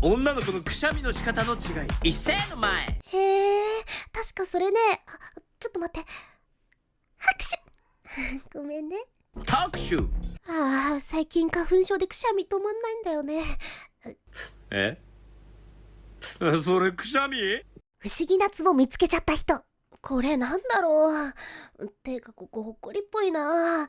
女の子のくしゃみの仕方の違い。一斉の前。へえ、確かそれね。ちょっと待って。拍手ごめんね。拍手。最近花粉症でくしゃみ止まんないんだよね。えそれくしゃみ？不思議なツボ見つけちゃった人。これなんだろう。てかここほっこりっぽいな。はぁ、は